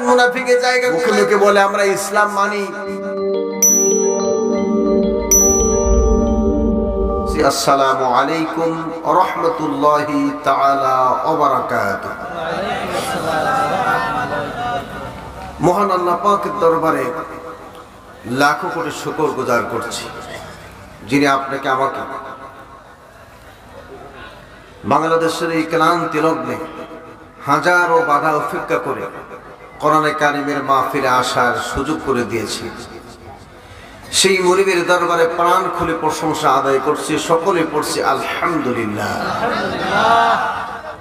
মুনাফিকের জায়গা মুখে মুখে বলে আমরা ইসলাম মানি। আসসালামু আলাইকুম ওয়া রাহমাতুল্লাহি তাআলা ওয়া বারাকাতুহু। মহান আল্লাহ পাকের দরবারে লাখো কোটি শুকর গুজার করছি, যিনি আপনাকে আমাকে বাংলাদেশের এই ক্লান্তি লগ্নে হাজারো বাধা উপেক্ষা করে কোরআনে কারিমের মাহফিলে আসার সুযোগ করে দিয়েছি। সেই মুনিবের দরবারে প্রাণ খুলে প্রশংসা আদায় করছি, সকলে পড়ছি আলহামদুলিল্লাহ।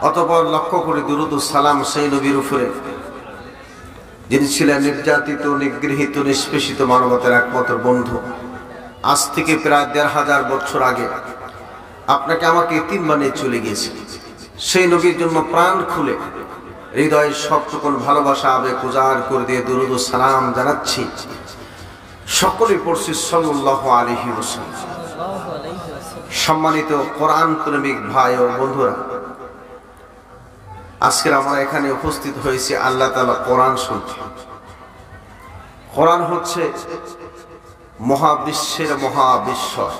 অতঃপর লক্ষ্য করে দুরূদ ও সালাম সেই নবীর উপরে, যিনি ছিলেন নির্যাতিত, নিগৃহীত, নিষ্পেষিত মানবতার একমাত্র বন্ধু। আজ থেকে প্রায় ১৫০০ বছর আগে আপনাকে আমাকে এতিম বানিয়ে চলে গিয়েছে। সেই নবীর জন্য প্রাণ খুলে হৃদয়ের সবটুকুন ভালোবাসা আবেগ উজাড় করে দিয়ে দুরূদ ও সালাম জানাচ্ছি। সকলে পড়ছি সাল্লাল্লাহু আলাইহি ওয়াসাল্লাম। সম্মানিত কোরআন প্রেমিক ভাই ও বন্ধুরা, আজকে আমরা এখানে উপস্থিত হয়েছি আল্লাহ তাআলা কোরআন শুনতে। কোরআন হচ্ছে মহাবিশ্বের মহাবিশ্বর।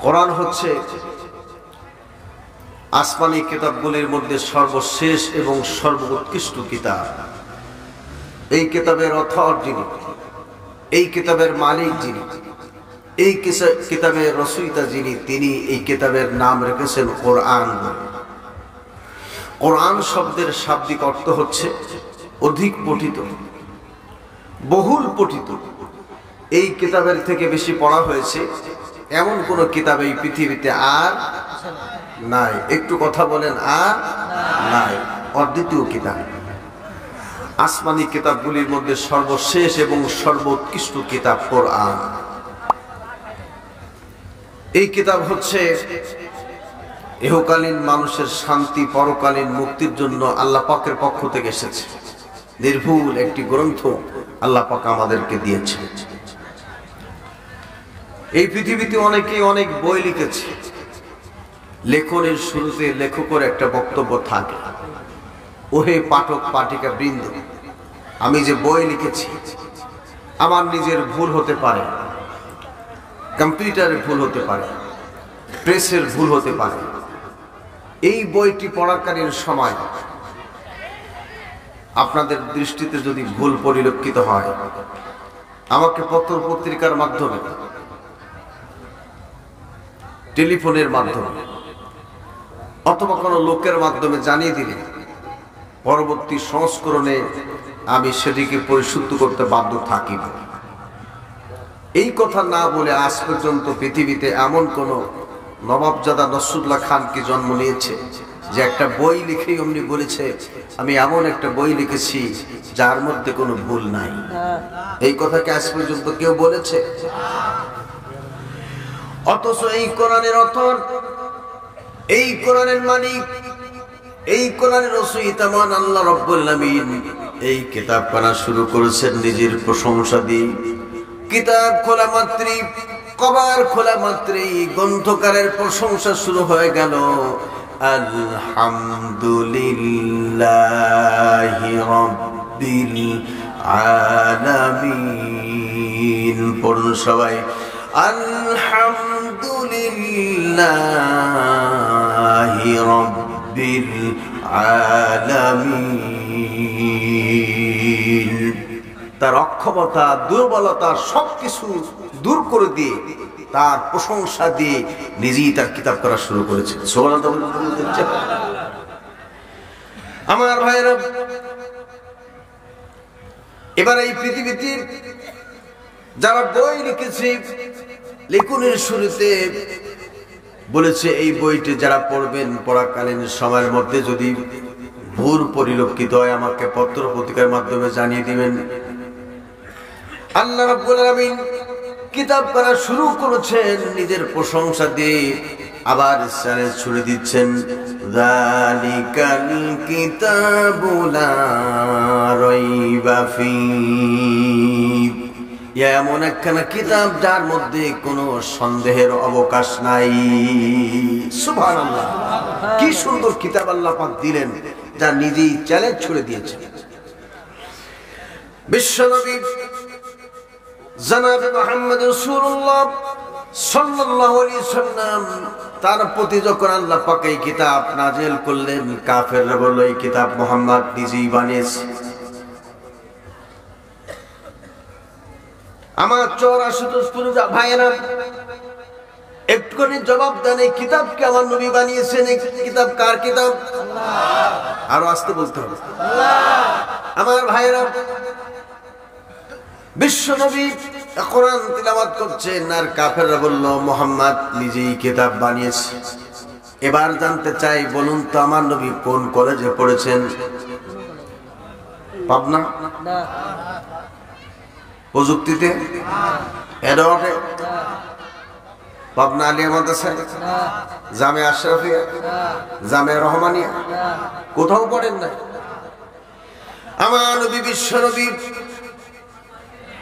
কোরআন হচ্ছে আসমানি কিতাবগুলির মধ্যে সর্বশেষ এবং সর্বোৎকৃষ্ট কিতাব। এই কিতাবের অথর যিনি, এই কিতাবের মালিক যিনি, এই কিতাবের রচয়িতা যিনি, তিনি এই কিতাবের নাম রেখেছেন কোরআন। কোরআন শব্দের শাব্দিক অর্থ হচ্ছে অধিক পঠিত, বহুল পঠিত। এই কিতাবের থেকে বেশি পড়া হয়েছে এমন কোন কিতাব এই পৃথিবীতে আর নাই। একটু কথা বলেন, আর নাই। অদ্বিতীয় কিতাব, আসমানি কিতাবগুলির মধ্যে সর্বশেষ এবং সর্বোৎকৃষ্ট কিতাব কোরআন। এই কিতাব হচ্ছে ইহকালীন মানুষের শান্তি, পরকালীন মুক্তির জন্য আল্লাহ পাকের পক্ষ থেকে এসেছে। নির্ভুল একটি গ্রন্থ আল্লাহ পাক আমাদেরকে দিয়েছে। এই পৃথিবীতে অনেকেই অনেক বই লিখেছে। লেখনের শুরুতে লেখকের একটা বক্তব্য থাকে, ওহে পাঠক পাঠিকা বৃন্দ, আমি যে বই লিখেছি আমার নিজের ভুল হতে পারে, কম্পিউটারের ভুল হতে পারে, প্রেসের ভুল হতে পারে। এই বইটি পড়াকালীন সময় আপনাদের দৃষ্টিতে যদি ভুল পরিলক্ষিত হয়, আমাকে পত্র পত্রিকার মাধ্যমে, টেলিফোনের মাধ্যমে অথবা কোনো লোকের মাধ্যমে জানিয়ে দিলে পরবর্তী সংস্করণে আমি সেটিকে পরিশুদ্ধ করতে বাধ্য থাকিব। এই কথা না বলে আজ পর্যন্ত পৃথিবীতে এমন কোন নবাবজাদা নসরুল্লাহ খান কি জন্ম নিয়েছে যে একটা বই লিখেই অমনি বলেছে আমি এমন একটা বই লিখেছি যার মধ্যে কোনো ভুল নাই? এই কথাকে আজ পর্যন্ত কেউ বলেছে? অথচ এই কোরআনের অথর, এই কোরআনের মালিক, এই কোরআনের রচয়িতা মহান আল্লাহ রাব্বুল আলামিন এই কিতাব পড়া শুরু করেছেন নিজের প্রশংসা দিয়ে। কিতাব খোলা মাত্রই, কভার খোলা মাত্রই গ্রন্থকারের প্রশংসা শুরু হয়ে গেল। আলহামদুলিল্লাহি রাব্বিল আলামিন। পড়ুন সবাই, আলহামদুলিল্লাহি রাব্বিল আলামিন। তার অক্ষমতা, দুর্বলতা সবকিছু দূর করে দিয়ে তার প্রশংসা দিয়ে নিজেই তার কিতাব করা শুরু করেছে। আমার ভাইরা, এবার এই পৃথিবীতে যারা বই লিখেছে, লেখনের শুরুতে বলেছে এই বইটি যারা পড়বেন পড়াকালীন সময়ের মধ্যে যদি ভুল পরিলক্ষিত হয় আমাকে পত্র পত্রিকার মাধ্যমে জানিয়ে দিবেন। আল্লাহ রাব্বুল আলামিন কিতাব পড়া শুরু করেছেন নিজের প্রশংসা দিয়ে, আবার সারে ছুড়ে দিচ্ছেন যালিকাল কিতাবু লা রাইবা ফীহি। এমন একখানা কিতাব যার মধ্যে কোনো সন্দেহের অবকাশ নাই। সুবহানাল্লাহ, কি সুন্দর কিতাব আল্লাহ পাক দিলেন। যা নিজেই চ্যালেঞ্জ ছুড়ে দিয়েছেন। বিশ্বনবী জনাবে মুহাম্মদ রাসূলুল্লাহ সাল্লাল্লাহু আলাইহি সাল্লাম তার প্রতি যখন আল্লাহ পাক এই কিতাব নাযিল করলেন, কাফেররা বলল এই কিতাব মুহাম্মদ নিজেই বানিয়েছে। আমার 84 ভাইয়েরা একটুখানি জবাব দেন, এই কিতাবকে আমার নবী বানিয়েছেন? এই কিতাব কার কিতাব? আল্লাহ। আরো আসতে বলতে হবে আল্লাহ। আমার ভাইয়েরা, বিশ্ব নবী কোরআন তিলাওয়াত করছেন আর কাফেররা বলল মুহাম্মদ নিজেই কিতাব বানিয়েছে। এবার জানতে চাই, বলুন তো আমার নবী কোন কলেজে পড়েছেন? পাবনা? না। প্রযুক্তিতে? এডওয়ার্ডে? পাবনা আলিয়া মাদ্রাসা? না। জামিয়া আশরাফিয়া? না। জামিয়া রহমানিয়া? না। কোথাও পড়েন না। আমার নবী বিশ্ব নবী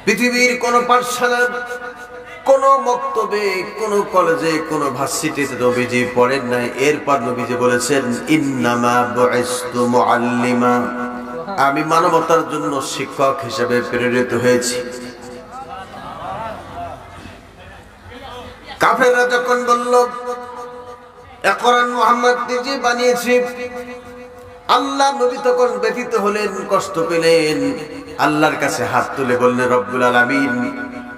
পৃথিবীর কোন পাঠশালার, কোন মক্তবে, কোন কলেজে, কোন ভার্সিটিতে নবীজি পড়েন নাই। এরপর নবীজি বলেছেন ইন্নামা বুইসতু মুআল্লিমা, আমি মানবতার জন্য শিক্ষক হিসেবে প্রেরিত হয়েছি। কাফেররা যখন বলল কোরআন মুহাম্মদ নিজে বানিয়েছে, আল্লাহ নবী তখন ব্যথিত হলেন, কষ্ট পেলেন, আল্লাহর কাছে হাত তুলে বললেন রব্বুল আলামিন,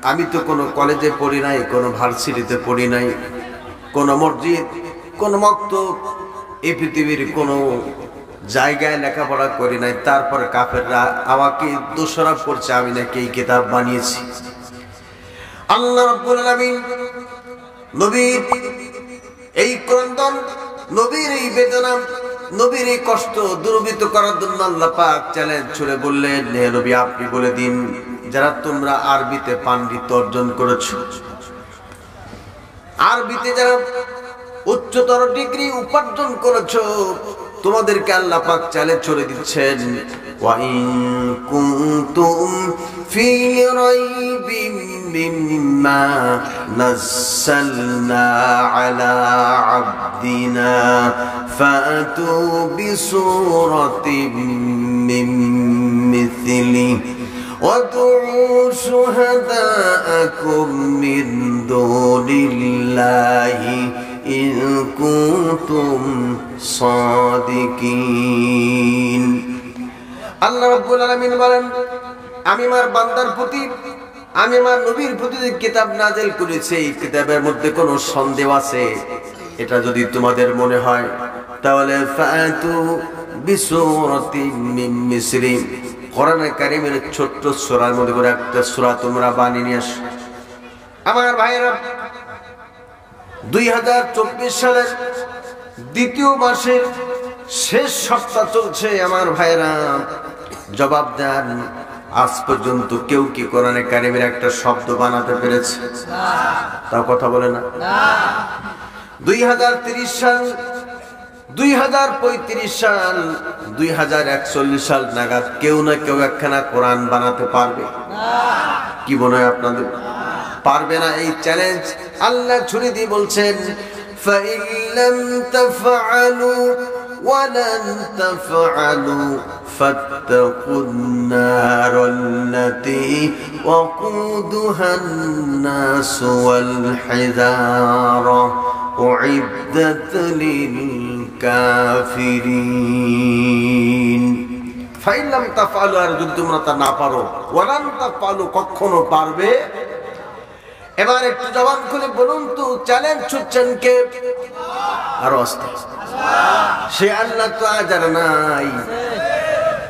আমি তো কোনো কলেজে পড়ি নাই, কোনো ভার্সিটিতে পড়ি নাই, কোনো মসজিদ, কোনো মক্তব, এই পৃথিবীর কোনো জায়গায় লেখাপড়া করি নাই, তারপর কাফেররা আমাকে দোষারোপ করছে আমি নাকি এই কিতাব বানিয়েছি। আল্লাহ রব্বুল আলামিন নবীর এই ক্রন্দন, নবীর এই বেদনা, নবীর এই কষ্ট দূরীভূত করার জন্য আল্লাহ পাক চ্যালেঞ্জ ছুড়ে বললেন, হে নবী আপনি বলে দিন, যারা তোমরা আরবিতে পাণ্ডিত্য অর্জন করেছো, আরবিতে যারা উচ্চতর ডিগ্রি উপার্জন করেছো, তোমাদেরকে আল্লাহ পাক চ্যালেঞ্জ ছুড়ে দিচ্ছেন, ওয়া ইন কুনতুম ফি রাইবিন মিম্মা নাযালনা আলা আবদিনা ফাতু বিসূরাতিন মিন মিথলি وادعوا شهداءكم من دون الله إن كنتم صادقين। আল্লাহ রাব্বুল আলামিন বলেন, আমি আমার বান্দার প্রতি, আমি আমার নবীর প্রতি যে কিতাব নাযিল করেছি, এই কিতাবের মধ্যে কোনো সন্দেহ আছে, এটা যদি তোমাদের মনে হয়, তাহলে ফাতু বিসূরাতিন মিন মিসরি, কোরআনে কারীমের ছোট্ট সূরার মধ্যে করে একটা সূরা তোমরা বানিয়ে নিয়ে আসো। আমার ভাইয়েরা, 2024 সালের দ্বিতীয় মাসের শেষ সপ্তাহ চলছে। আমার ভাইয়েরা জবাব দেন, আজ পর্যন্ত কেউ কি কোরআনে কারীমের একটা শব্দ বানাতে পেরেছে? তাও কথা বলে না। 2030 সাল, 2035 সাল, 2041 সাল নাগাদ কেউ না কেউ একখানা কোরআন বানাতে পারবে? কি মনে হয় আপনাদের? পারবে না। এই চ্যালেঞ্জ আল্লাহ ছুড়ে দিয়ে বলছেন, فَإِن لَّمْ تَفْعَلُوا وَلَن تَفْعَلُوا فَاتَّقُوا النَّارَ الَّتِي وَقُودُهَا النَّاسُ وَالْحِجَارَةُ أُعِدَّتْ لِلْكَافِرِينَ। فَإِن لَّمْ تَفْعَلُوا, আর যদি তোমরা তা না পারো, وَلَن تَفْعَلُوا, কখনো পারবে। এবার একটু জবান খুলে বলুন তো, চ্যালেঞ্জ ছুটছেন কে? আরো আস্তে। সে আল্লাহ তো আজ আর নাই।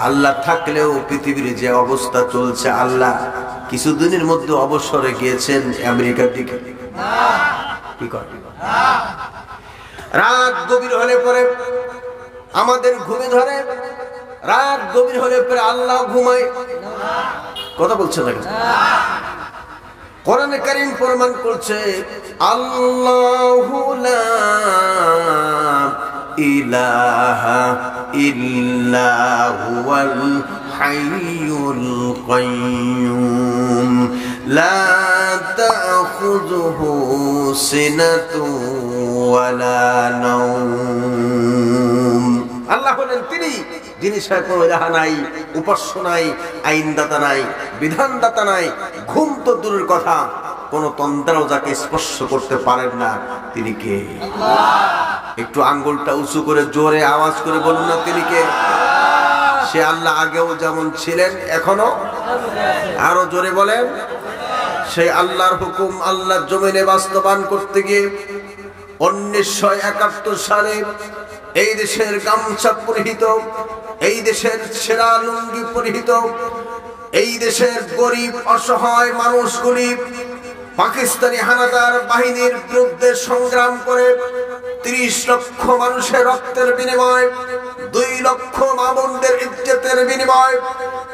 আল্লাহ থাকলেও পৃথিবীর যে অবস্থা চলছে, আল্লাহ কিছুদিনের মধ্যে অবসরে গিয়েছেন আমেরিকার দিকে। কি করে? রাত গভীর হলে পরে আমাদের ঘুমে ধরে, রাত গভীর হলে পরে আল্লাহ ঘুমায়। কথা বলছে না? কোরআনে কারীম প্রমাণ করছে, আল্লাহু লা ইলাহা ইল্লা হুয়াল হাইয়ুল কাইয়্যুম লা তাখুযুহু সিনাতুন ওয়ালা নাওম আল্লাহ হলেন তিনি, যিনি কোনো ইলাহা নাই, উপাস্য নাই, আইনদাতা নাই, বিধানদাতা নাই, ঘুম তো দূরের কথা, কোন তন্ত্রও যাকে স্পর্শ করতে পারেন না, তিনি কে? একটু আঙ্গুলটা উঁচু করে জোরে আওয়াজ করে বলুন না, তিনি কে? সে আল্লাহ আগেও যেমন ছিলেন এখনো, আরো জোরে বলেন। সেই আল্লাহর হুকুম আল্লাহর জমিনে বাস্তবায়ন করতে গিয়ে 1971 সালে এই দেশের গামছা পরিহিত, এই দেশের সেরা লুঙ্গি পরিহিত, এই দেশের গরিব অসহায় মানুষগুলি পাকিস্তানি হানাদার বাহিনীর বিরুদ্ধে সংগ্রাম করে 30 লক্ষ মানুষের রক্তের বিনিময়, 2 লক্ষ মা-বোনদের ইজ্জতের বিনিময়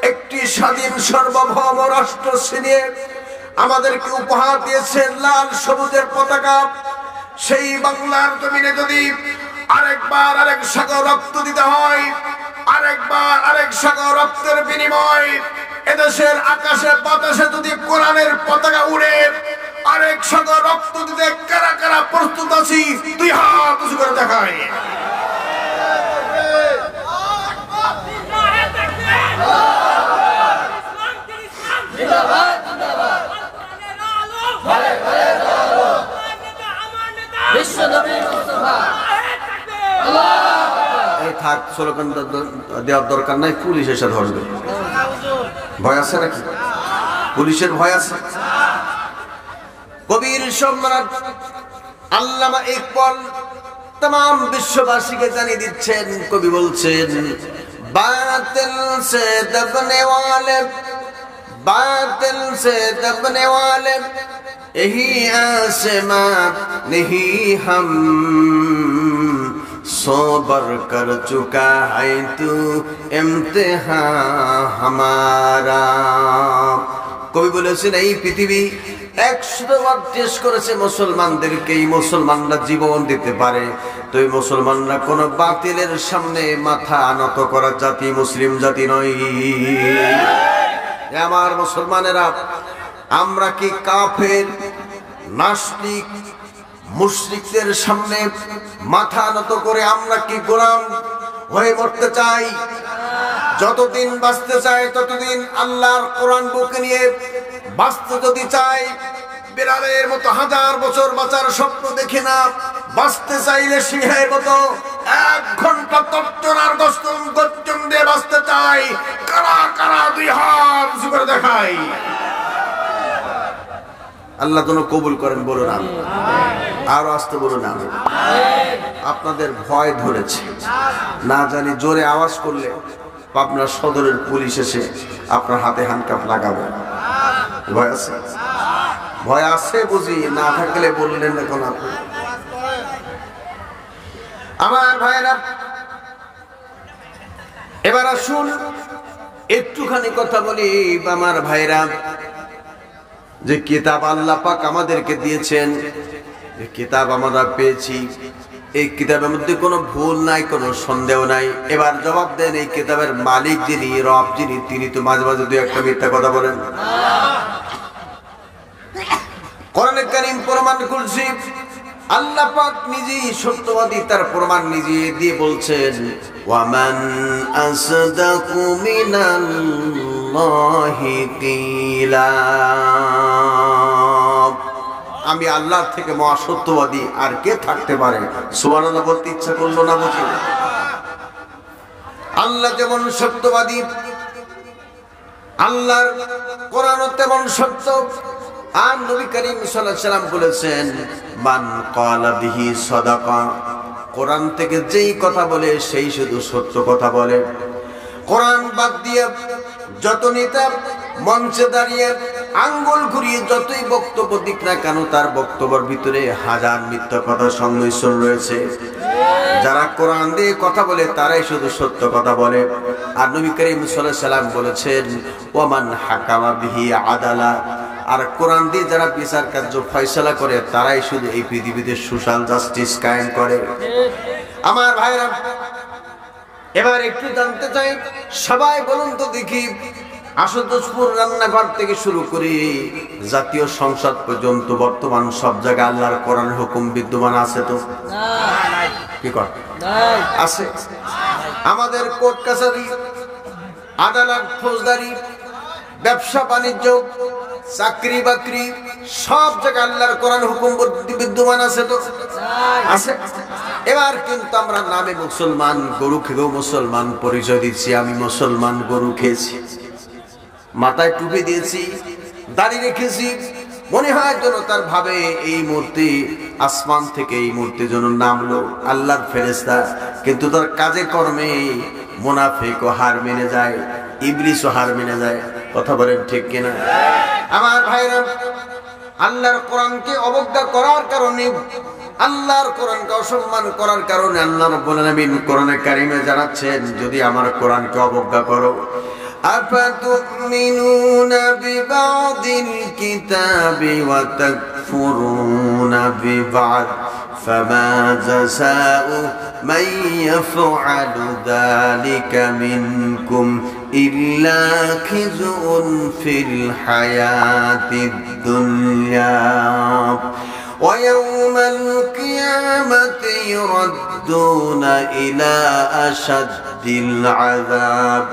একটি স্বাধীন সার্বভৌম রাষ্ট্র ছিনিয়ে আমাদেরকে উপহার দিয়েছেন লাল সবুজের পতাকা। সেই বাংলার জমিনে যদি আরেকবার আরেক সাগর রক্ত দিতে হয়, আরেকবার আরেক সাগর রক্তের বিনিময় এদেশের আকাশে বাতাসে যদি কোরআনের পতাকা উড়ে আরেক সাগর রক্ত দিতে কারা কারা প্রস্তুত আছি? 2 হাত উঁচু করে দেখায়। থাক, স্লোগান দেওয়ার দরকার নাই, পুলিশ এসে ধরবে। ভয় আছে নাকি? পুলিশের ভয় আছে? কবির সম্রাট আল্লামা ইকবাল तमाम বিশ্ববাসীকে জানিয়ে দিচ্ছেন। কবি বলছেন, বাতিল সে দবনে ওয়ালে, বাতিল সে দবনে ওয়ালে यही आसमां नहीं हम सोबर कर चुका है तू इम्तिहान हमारा। কবি বলেছেন, এই পৃথিবী 100 বার টেস্ট করেছে মুসলমানদেরকে, এই মুসলমানরা জীবন দিতে পারে তো এই মুসলমানরা কোন বাতিলের সামনে মাথা নত করার জাতি মুসলিম জাতি নয়। আমার মুসলমানেরা, আমরা কি কাফের নাস্তিক মুশরিকদের সামনে মাথা নত করে আমরা কি গোলাম হয়ে মরতে চাই? যতদিন বাঁচতে চাই ততদিন আল্লাহর কোরআন বুকে নিয়ে বাঁচতে যদি চাই, বিড়ালের মতো 1000 বছর বাঁচার স্বপ্ন দেখে না, বাঁচতে চাইলে সিংহের মতো 1 ঘন্টা তর্জনার গর্জন দিয়ে বাঁচতে চাই। কারা কারা 2 হাত উঁচু করে দেখাই। আল্লাহ যেন কবুল করেন, বলুন আমিন। আরো আসতে বলুন আমিন। আপনাদের ভয় ধরেছে, না জানি জোরে আওয়াজ করলে পাবনা সদরের পুলিশ এসে আপনার হাতে হ্যান্ডকাফ লাগাবে। ভয় আছে? ভয় আছে বুঝি, না থাকলে বললেন না কোন। আমার ভাইরা, এবার আসুন একটুখানি কথা বলি। আমার ভাইরা, যে কিতাব আল্লাহ পাক আমাদেরকে দিয়েছেন, যে কিতাব আমরা পেয়েছি, এই কিতাবের মধ্যে কোনো ভুল নাই, কোনো সন্দেহ নাই। এবার জবাব দেন, এই কিতাবের মালিক যিনি, রব যিনি, তিনি তো মাঝে মাঝে 2-1টা মিথ্যা কথা বলেন। কোরআনে কারীম প্রমাণ করছে, আল্লাহ পাক নিজেই সত্যবাদী, তার প্রমাণ নিজে দিয়ে বলছেন, ওয়ামান আসদাকু মিনাল্লাহি কিলা। আমি আল্লাহর থেকে মহা সত্যবাদী আর কে থাকতে পারে? সুবহানাল্লাহ বলতে ইচ্ছা করলো না বুঝি? আল্লাহ যেমন সত্যবাদী, আল্লাহর কোরআনও তেমন সত্য। আর নবী করিম সাল্লাল্লাহু আলাইহি সাল্লাম বলেছেন, মান ক্বালা বিহি সাদাকা। কোরআন থেকে যেই কথা বলে সেই শুধু সত্য কথা বলে। কোরআন বাদ দিয়ে যত নেতা মঞ্চে দাঁড়িয়ে আঙ্গুল ঘুরিয়ে যতই বক্তব্য দিক না কেন, তার বক্তব্যের ভিতরে হাজার মিথ্যা কথা সংমিশ্রণ রয়েছে। যারা কোরআন দিয়ে কথা বলে তারাই শুধু সত্য কথা বলে। আর নবী করিম সাল্লাল্লাহু আলাইহি সাল্লাম বলেছেন, ওয়ামান হাকামা বিহি আদালা। আর কোরআন দিয়ে যারা বিচার কার্য ফয়সালা করে তারাই শুধু এই পৃথিবীতে সোশ্যাল জাস্টিস কায়েম করে। আমার ভাইরা, এবার একটু জানতে চাই, সবাই বলুন তো দেখি, আশুতোষপুর রান্নাঘর থেকে শুরু করে জাতীয় সংসদ পর্যন্ত বর্তমান সব জায়গায় আল্লাহর কোরআনের হুকুম বিদ্যমান আছে তো? কি কর আছে? আমাদের কোর্ট কাছারি, আদালত, ফৌজদারি, ব্যবসা বাণিজ্য, চাকরি বাকরি, সব জায়গায় আল্লাহর কোরআন হুকুম বিদ্যমান আছে তো আছে। এবার কিন্তু আমরা নামে মুসলমান, গরু খেয়েও মুসলমান পরিচয় দিচ্ছি, আমি মুসলমান, গরু খেয়েছি, মাথায় টুপি দিয়েছি, দাড়ি রেখেছি, মনে হয় যেন তার ভাবে এই মূর্তি আসমান থেকে এই মূর্তি যেন নামলো আল্লাহর ফেরেশতা, কিন্তু তার কাজে কর্মে মুনাফিকও হার মেনে যায়, ইবলিসও হার মেনে যায়। কথা বলেন ঠিক কিনা? আমার ভাইরা, আল্লাহর কোরআনকে অবজ্ঞা করার কারণে, আল্লাহর কোরআনকে অসম্মান করার কারণে আল্লাহ রাব্বুল আলামিন কোরআনে কারিমে জানাচ্ছেন, যদি আমার কোরআনকে অবজ্ঞা করো, আফাতুমিনুনা বিবাদিল কিতাবি ওয়া তাকফুরুনা বিবাদ ফামা জাযাউ মান ইয়াফআলু যালিকা মিনকুম ইল্লা খিজুন ফিল হায়াতিদ দুনিয়া ওয়া ইয়াওমাল কিয়ামাতি ইউরাদ্দুনা ইলা আশাদ্দিল আযাব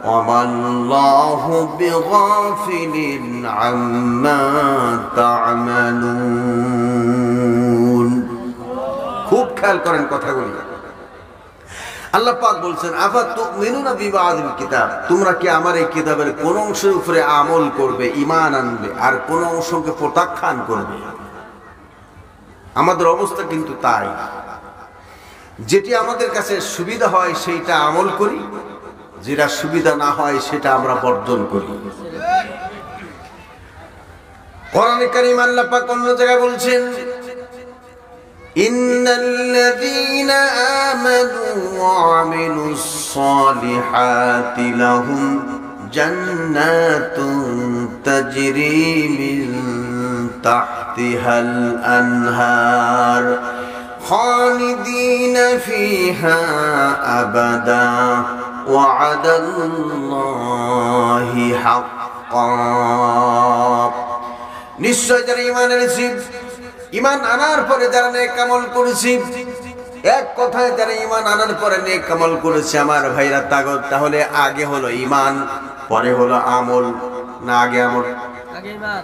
ওয়া আল্লাহু বিগাফিলিন আম্মা তা'মালুন। খুব খেয়াল করেন কথাগুলি। আল্লাহ পাক বলছেন, আফাতুমিনুনা বিবাদিল কিতাব, তোমরা কি আমার এই কিতাবের কোন অংশের উপরে আমল করবে, ঈমান আনবে, আর কোন অংশকে প্রত্যাখ্যান করবে? আমাদের অবস্থা কিন্তু তাই, যেটি আমাদের কাছে সুবিধা হয় সেইটা আমল করি, যেটা সুবিধা না হয় সেটা আমরা বর্জন করি। কোরআনে কারীম আল্লাহ পাক অন্য জায়গায় বলছেন, ইন্নাল্লাযীনা আমানু ওয়া আমিলুস সালিহাতি লাহুম জান্নাতুন তাজরি মিন তাহতিহাল আনহার খালিদিনা ফিহা আবাদা ওয়া'দাল্লাহি হাক্কান। নিশ্চয় যারা ঈমান এনেছে, ঈমান আনার পরে যারা নেক আমল করেছে, এক কথায় যারা ঈমান আনার পরে নেক আমল করেছে, আমার ভাইরা, তাহলে আগে হলো ঈমান, পরে হলো আমল, না আগে আমল? আগে ঈমান।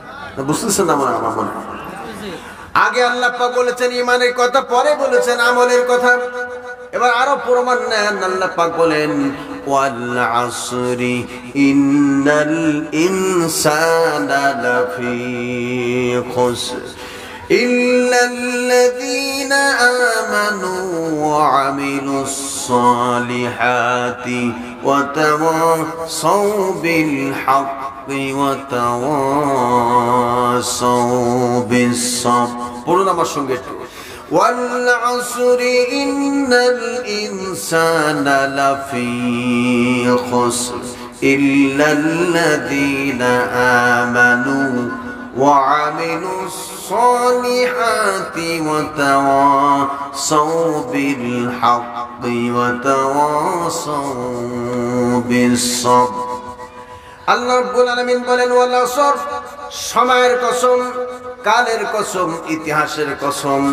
বুঝতেছেন না? আমার মনে আগে আল্লাহ পাক বলেছেন ঈমানের কথা, পরে বলেছেন আমলের কথা। এবার আরো প্রমাণ নেন, আল্লাহ পাক বলেন, ওয়াল আসরি ইন্নাল ইনসানা লাফি খুসর ইল্লাল্লাযীনা আমানু ওয়া আমিলুস সালিহাতি ওয়া তাওয়াসাউ বিল হাক্কি ওয়া তাওয়াসাউ বিস সাবর। পড়ুন আমার সঙ্গে, ওয়াল আসরি ইন্নাল ইনসানা লাফি খুসর ইল্লাল্লাযীনা আমানু ওয়া আমিলুস সালিহাতি ওয়া তাওয়াসাউ বিল হাক্কি ওয়া তাওয়াসাউ বিস সাবর। আল্লাহ রাব্বুল আলামিন বলেন, ওয়াল আসর, সময়ের কসম, কালের কসম, ইতিহাসের কসম।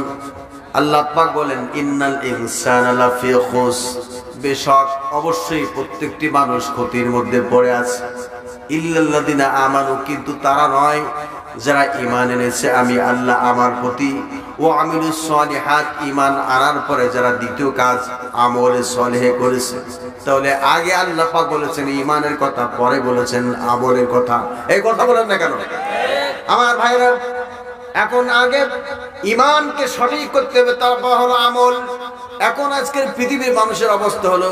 আল্লাহ পাক বলেন, ইন্নাল ইনসানা লাফি খুসর, বেশক অবশ্যই প্রত্যেকটি মানুষ ক্ষতির মধ্যে পড়ে আছে। ইল্লাল্লাযীনা আমানু, কিন্তু তারা নয় যারা ঈমান এনেছে আমি আল্লাহ আমার প্রতি, ও আমিলুস সালিহাত, ঈমান আনার পরে যারা দ্বিতীয় কাজ আমলে সালেহ করেছে। তাহলে আগে আল্লাহ পাক বলেছেন ঈমানের কথা, পরে বলেছেন আমলের কথা। এই কথা বলেন না কেন? আমার ভাইরা, এখন আগে ঈমানকে সঠিক করতে হবে, তারপর হলো আমল। এখন আজকের পৃথিবীর মানুষের অবস্থা হলো,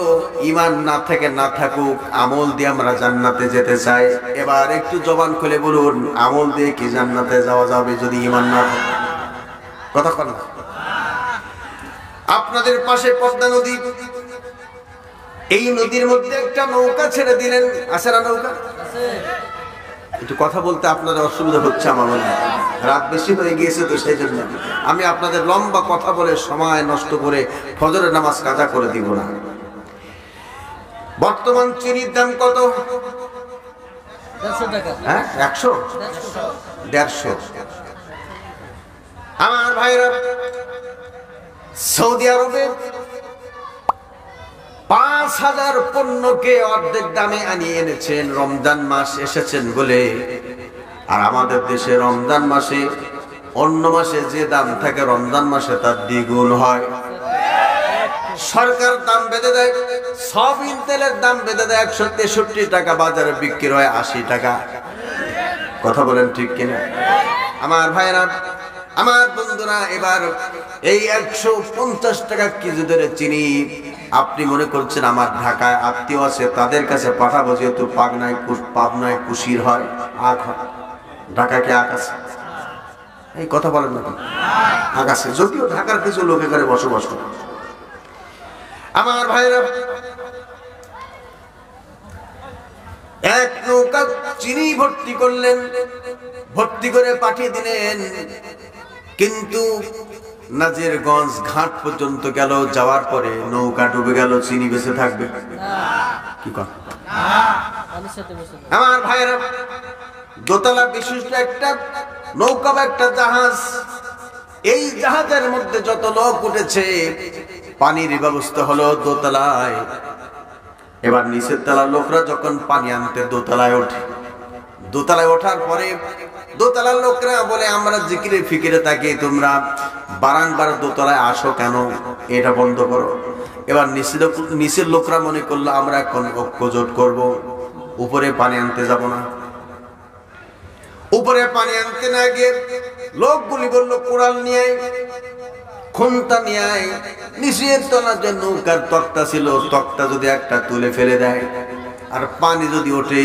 ঈমান না থেকে না থাকুক, আমল দিয়ে আমরা জান্নাতে যেতে চাই। এবার একটু জবান খুলে বলুন, আমল দিয়ে কি জান্নাতে যাওয়া যাবে যদি ঈমান না থাকে? কথা বলেন না। আপনাদের পাশে পদ্মা নদী, এই নদীর মধ্যে একটা নৌকা ছেড়ে দিলেন, আছে না নৌকা? একটু কথা বলতে আপনাদের অসুবিধা হচ্ছে আমার মনে হয়, রাত বেশি হয়ে গিয়েছে তো সেই জন্য আমি আপনাদের লম্বা কথা বলে সময় নষ্ট করে ফজরের নামাজ কাজা করে দিব না। বর্তমান চিনির দাম কত? 150 টাকা। হ্যাঁ, 100, 150। আমার ভাইরা, সৌদি আরবে 5,000 পণ্যকে অর্ধেক দামে আনিয়ে এনেছেন রমজান মাস এসেছেন বলে। আর আমাদের দেশে রমজান মাসে অন্য মাসে যে দাম থাকে রমজান মাসে তার দ্বিগুণ হয়। সরকার দাম বেঁধে দেয়, সয়াবিন তেলের দাম বেঁধে দেয় 163 টাকা, বাজারে বিক্রি হয় 80 টাকা। কথা বলেন ঠিক কিনা? আমার ভাইরা, আমার বন্ধুরা, এবার এই 150 টাকা কেজি ধরে চিনি আপনি মনে করছেন আমার ঢাকায় আত্মীয় আছে তাদের কাছে পাঠাবো, যেহেতু পাবনায় কুশির হয়, আখ হয়। ঢাকায় কি আখ আছে? এই কথা বলেন না, আখ আছে, যদিও ঢাকার কিছু লোক এখানে বসবাস করে। আমার ভাইরা, এক নৌকা চিনি ভর্তি করলেন, ভর্তি করে পাঠিয়ে দিলেন। কিন্তু নাজিরগঞ্জ ঘাট পর্যন্ত গেল, যাওয়ার পরে নৌকা ডুবে গেল, চিনি বেঁচে থাকবে? কি কথা? আমার ভাইরা, দোতলা বিশিষ্ট একটা নৌকা বা একটা জাহাজ, এই জাহাজের মধ্যে যত লোক উঠেছে পানির ব্যবস্থা হলো দোতলায়। এবার নিচের তলার লোকরা যখন পানি আনতে দোতলায় ওঠে, দোতলায় ওঠার পরে দোতলার লোকরা বলে আমরা জিকিরে ফিকিরে থাকি, তোমরা বারংবার দোতলায় আসো কেন? এটা বন্ধ করো। এবার নিচের লোকরা মনে করলো আমরা এখন ঐক্যজোট করবো, উপরে পানি আনতে যাব না। উপরে পানি আনতে না গিয়ে লোকগুলি বললো কোরাল নিয়ে আয়, খুন্তা নিয়ে আয়। নিচের তলার যে নৌকার তক্তা ছিল, তক্তা যদি একটা তুলে ফেলে দেয় আর পানি যদি ওঠে,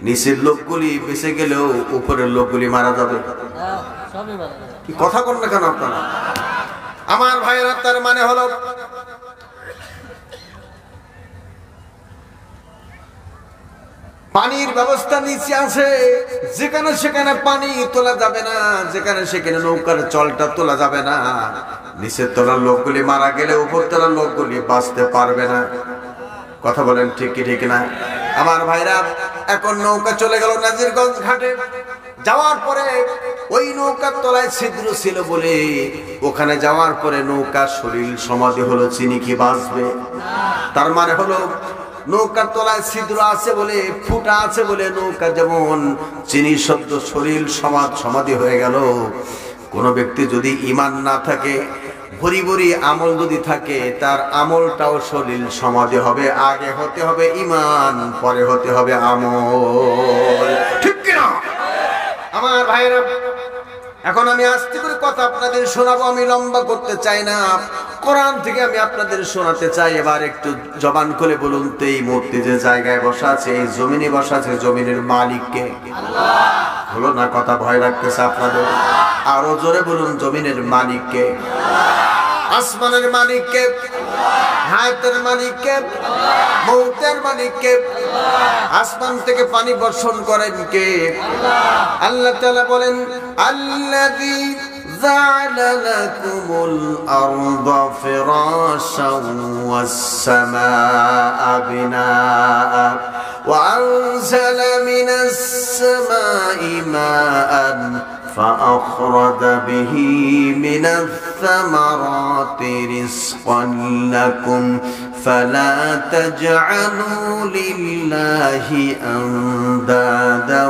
নিচের লোকগুলি বেঁচে গেলেও উপরের লোকগুলি মারা যাবে। কি কথা বল না কেন আপনারা? আমার ভাইরা, তার মানে হলো পানির ব্যবস্থা নিচে আছে, যেখানে সেখানে পানি তোলা যাবে না, যেখানে সেখানে নৌকার চলটা তোলা যাবে না। নিচের তলার লোকগুলি মারা গেলে উপর তলার লোকগুলি বাঁচতে পারবে না। কথা বলেন ঠিক কি ঠিক না? আমার ভাইরা, এখন নৌকা চলে গেল নাজিরগঞ্জ ঘাটে। যাওয়ার পরে ওই নৌকার তলায় ছিদ্র ছিল বলে ওখানে যাওয়ার পরে নৌকা শরীর সমাধি হলো, চিনি কি বাঁচবে? তার মানে হলো নৌকার তলায় ছিদ্র আছে বলে, ফুটা আছে বলে নৌকা যেমন চিনি শব্দ শরীর সমাধি হয়ে গেল। কোন ব্যক্তি যদি ঈমান না থাকে, ভরি ভরি আমল যদি থাকে, তার আমলটাও শরীর সমাধি হবে। আগে হতে হবে ঈমান, পরে হতে হবে আমল, ঠিক কিনা? আমার ভাইরা, এখন আমি আস্তে করে কথা আপনাদের শোনাবো, আমি লম্বা করতে চাই না। কোরআন থেকে আমি আপনাদের শোনাতে চাই। এবার একটু জবান খুলে বলুন তো, এই মূর্তি যে জায়গায় বসা আছে, এই জমিনে বসা আছে, জমিনের মালিক কে? আল্লাহ। হলো না কথা? ভয় লাগতেছে আপনাদের? আরো জোরে বলুন, জমিনের মালিক কে? আসমানের মালিক কে? হায়াতের মালিক কে? মৌতের মালিক কে? আসমান থেকে পানি বর্ষণ করেন কে? আল্লাহ তাআলা বলেন, আল্লাযী জা'আলা লাকুমুল আরদা ফিরাশান ওয়াস সামাআ বিনাআ ওয়া আনজালা মিনাস সামাই মাআন فأخرج به من الثمرات رزقا لكم فلا تجعلوا لله أندادا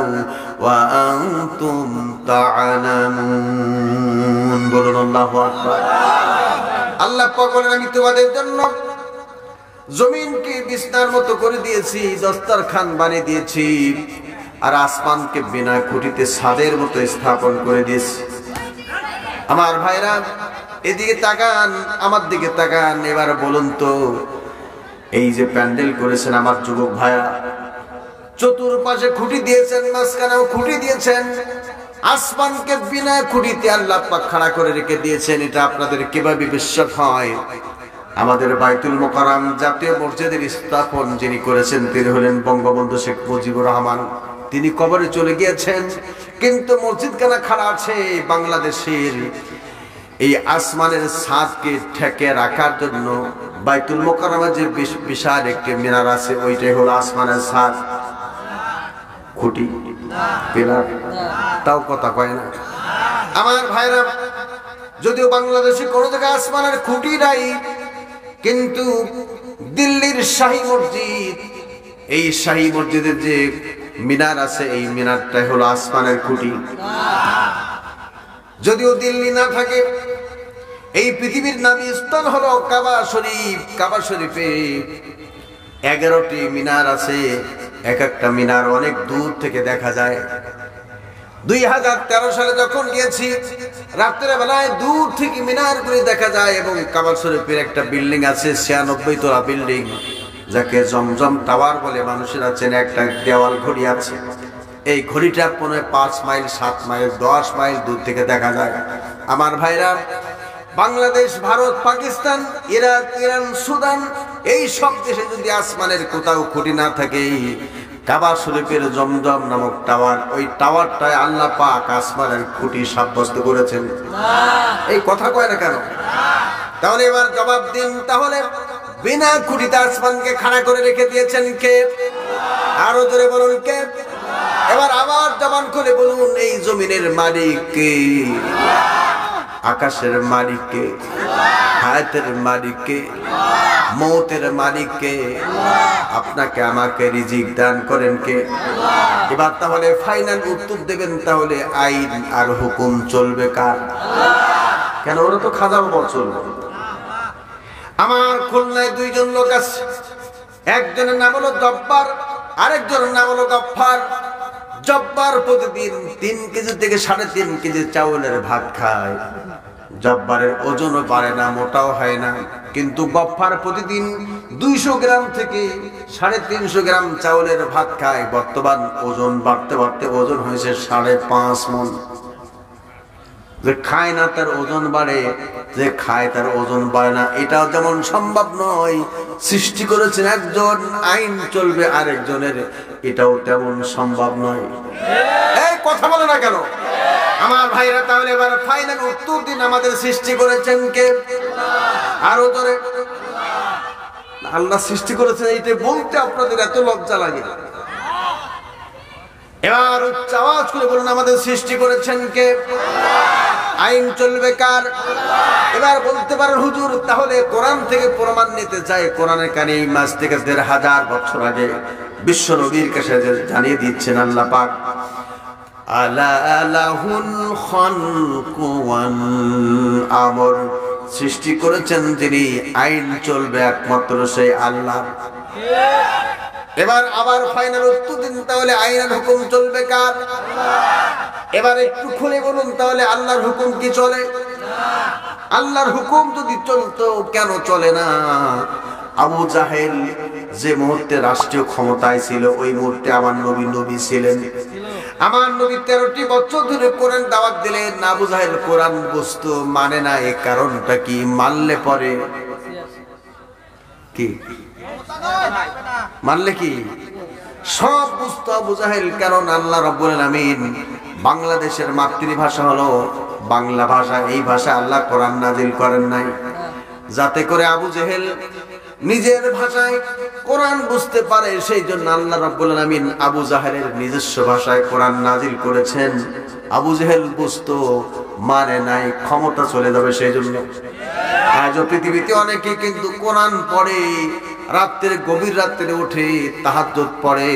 وأنتم تعلمون বলুন আল্লাহু আকবার। আল্লাহ পাক বলেন, আমি তোমাদের জন্য জমিনকে বিছানার মতো করে দিয়েছি, দস্তরখান বানিয়ে দিয়েছি, আর আসমানকে বিনা খুঁটিতে ছাদের মতো স্থাপন করে দিয়েছি। আমার ভাইরা, এদিকে তাকান, আমার দিকে তাকান। এবার বলুন তো, এই যে প্যান্ডেল করেছেন আমার যুবক ভাইরা, চতুর্পাশে খুঁটি দিয়েছেন, মাঝখানেও খুঁটি দিয়েছেন, আসমানকে বিনা খুঁটিতে আল্লাহ পাক খাড়া করে রেখে দিয়েছেন। এটা আপনাদের কিভাবে বিশ্বাস হয়? আমাদের বাইতুল মোকাররম জাতীয় মসজিদের স্থাপন যিনি করেছেন তিনি হলেন বঙ্গবন্ধু শেখ মুজিবুর রহমান। তিনি কবরে চলে গিয়েছেন, কিন্তু মসজিদখানা খাড়া আছে। বাংলাদেশের এই আসমানের ছাদকে ঠেকে রাখার জন্য বাইতুল মোকাররমে যে বিশাল একটি মিনার আছে, ওইটাই হলো আসমানের ছাদ। খুঁটি পিলার তাও কথা কয় না। আমার ভাইরা, যদিও বাংলাদেশে কোনো জায়গায় আসমানের খুঁটি নাই, কিন্তু দিল্লির শাহী মসজিদ, এই শাহী মসজিদের যে মিনার আছে, এই মিনারটাই হলো আসমানের খুঁটি। যদিও দিল্লি না থাকে, এই পৃথিবীর নামী স্থান হলো কাবা শরীফ। কাবা শরীফে 11টি মিনার আছে। এক একটা মিনার অনেক দূর থেকে দেখা যায়। 2013 সালে যখন গিয়েছি, রাত্রের বেলায় দূর থেকে মিনারগুলি দেখা যায়। এবং কাবা শরীফের একটা বিল্ডিং আছে, 96 তলা বিল্ডিং, যাকে জমজম টাওয়ার বলে মানুষেরা চেনে। একটা দেওয়াল ঘড়ি আছে, এই ঘড়িটা 5 মাইল 7 মাইল 10 মাইল দূর থেকে দেখা যায়। আমার ভাইরা, Bangladesh, Bharat, Pakistan, Iraq, Iran, Sudan, এই সব দেশে যদি আসমানের কোথাও খুঁটি না থাকে, কাবা শরীফের জমজম নামক টাওয়ার, ওই টাওয়ারটায় আল্লাহ পাক আসমানের খুঁটি সাব্যস্ত করেছেন। এই কথা কয় না কেন? তাহলে এবার জবাব দিন, তাহলে বিনা খুঁটিতে আসমানকে খাড়া করে রেখে দিয়েছেন কে? আরো জোরে বলুন কে? এবার আবার জবান খুলে বলুন, এই জমিনের মালিক কে? আকাশের মালিক কে? হায়াতের মালিক কে? মৌতের মালিক কে? আপনাকে আমাকে রিজিক দান করেন কে? এবার তাহলে ফাইনাল উত্তর দেবেন, তাহলে আইন আর হুকুম চলবে কার? কেন, ওরা তো খাজা বাবা চলবে। আমার খুলনায় 2 জন লোক আছে, একজনের নাম হলো জব্বার, আরেকজনের নাম হলো গফফার। জব্বার প্রতিদিন 3 কেজি থেকে 3.5 কেজি চাউলের ভাত খায়। জব্বারের ওজনও বাড়ে না, মোটাও হয় না। কিন্তু গফফার প্রতিদিন 200 গ্রাম থেকে 350 গ্রাম চাউলের ভাত খায়। বর্তমান ওজন বাড়তে বাড়তে ওজন হয়েছে 5.5 মণ। যে খায় না তার ওজন বাড়ে, যে খায় তার ওজন বাড়ে না, এটাও যেমন সম্ভব নয়। সৃষ্টি করেছেন একজন, আইন চলবে আরেকজনের, এটাও তেমন সম্ভব নয়। এই কথা বলে না কেন আমার ভাইরা? তাহলে এবার ফাইনাল উত্তর দিন, আমাদের সৃষ্টি করেছেন কে? আরো ধরে আল্লাহ সৃষ্টি করেছেন, এইটা বলতে আপনাদের এত লজ্জা লাগে? এবার উচ্চ আওয়াজ করে বলুন, আমাদের সৃষ্টি করেছেন কে? আইন চলবে কার? এবার বলতে পারেন, হুজুর তাহলে কোরআন থেকে প্রমাণ নিতে চাই। কোরআনের কারিম আজ থেকে 1500 বছর আগে বিশ্ব নবীর কাছে জানিয়ে দিচ্ছেন আল্লাহ পাক, আলা লাহুল খালকু ওয়াল আমর, সৃষ্টি করেছেন যিনি, আইন চলবে একমাত্র সেই আল্লাহ। এবার আবার ফাইনাল উত্তর দিন, তাহলে আইনের হুকুম চলবে কার? এবার একটু খুলে বলুন, তাহলে আল্লাহর হুকুম কি চলে? আল্লাহর হুকুম যদি চলতো, কেন চলে না? আবু জাহেল যে মুহূর্তে রাষ্ট্রীয় ক্ষমতায় ছিল, ওই মুহূর্তে আমার নবী ছিলেন। আমার নবী 13টি বছর ধরে কোরআন দাওয়াত দিলেন। আবু জাহেল কোরআন বুঝতো, মানে না। এই কারণটা কি? মানলে পরে কি, মানলে কি সব বুঝতো আবু জাহেল। কারণ আল্লাহ রাব্বুল আলামিন, বাংলাদেশের মাতৃভাষা হলো বাংলা ভাষা, এই ভাষা আল্লাহ কোরআন নাজিল করেন নাই যাতে করে আবু জাহেল নিজের ভাষায় কোরআন বুঝতে পারে। সেই জন্য আল্লাহ রাব্বুল আলামিন আবু জাহেলের নিজস্ব ভাষায় কোরআন নাজিল করেছেন। আবু জাহেল বুঝতো, মানে নাই, ক্ষমতা চলে যাবে সেই জন্য। আজও পৃথিবীতে অনেকে কিন্তু কোরআন পড়ে, রাত্রে গভীর রাত্রে উঠে তাহাজ্জুদ পড়ে,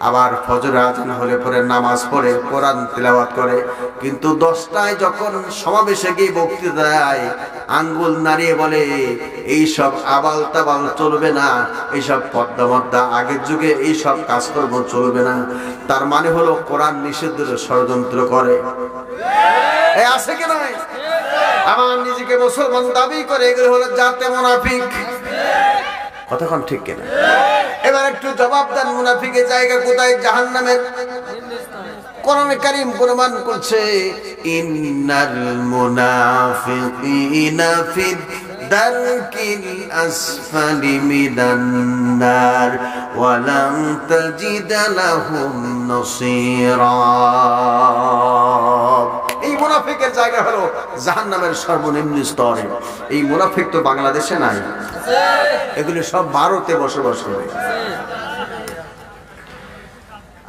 আবার ফজর আজান হলে পরে নামাজ পড়ে, কোরআন তিলাওয়াত করে। কিন্তু 10টায় যখন সমাবেশে গিয়ে বক্তৃতা দেয়, আঙ্গুল নাড়িয়ে বলে এইসব আবাল তাবাল চলবে না, এইসব পদ্মা মদ্দা, আগের যুগে এইসব কাজকর্ম চলবে না। তার মানে হলো কোরআন নিষিদ্ধের ষড়যন্ত্র করে। এই আছে কি নাই? আমার নিজেকে মুসলমান দাবি করে, এগুলো হলো জাতে মুনাফিক। কতক্ষণ ঠিক কিনা? এবার একটু জবাব দেন, মুনাফিকের জায়গা কোথায়? জাহান্নামের। কোরআনে কারীম প্রমাণ করছে, ইন্নাল মুনাফিকিনা ফিদ দারকিল আসফালি মিনান নার ওয়া লাম তাজিদ লাহুম নাসীরা। এই মুনাফিকের জায়গা হলো জাহান্নামের সর্বনিম্ন স্তরে। এই মুনাফিক তো বাংলাদেশে নাই, এগুলো সব ভারতে বসবাস করে।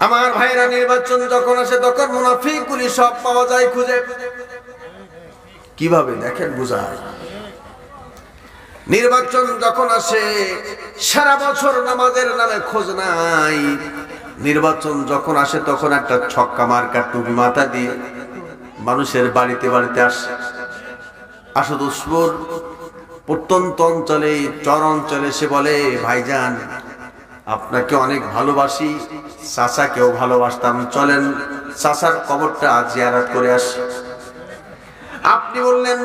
আমার ভাইরা, নির্বাচন যখন আসে তখন মুনাফিকগুলি সব পাওয়া যায় খুঁজে। কিভাবে দেখেন, বুঝায়। নির্বাচন যখন আসে সারা বছর নামাজের নামে খোঁজ নাই, নির্বাচন যখন আসে তখন একটা ছক্কা মার্কা টুপি মাথা দিয়ে মানুষের বাড়িতে বাড়িতে আসে। আশুতোষপুর প্রত্যন্ত অঞ্চলে চর অঞ্চলে সে বলে, ভাইজান আপনাকে অনেক ভালোবাসি, চাচাকেও ভালোবাসতাম, চলেন চাচার কবরটা জিয়ারত করে আসি। আপনি বললেন,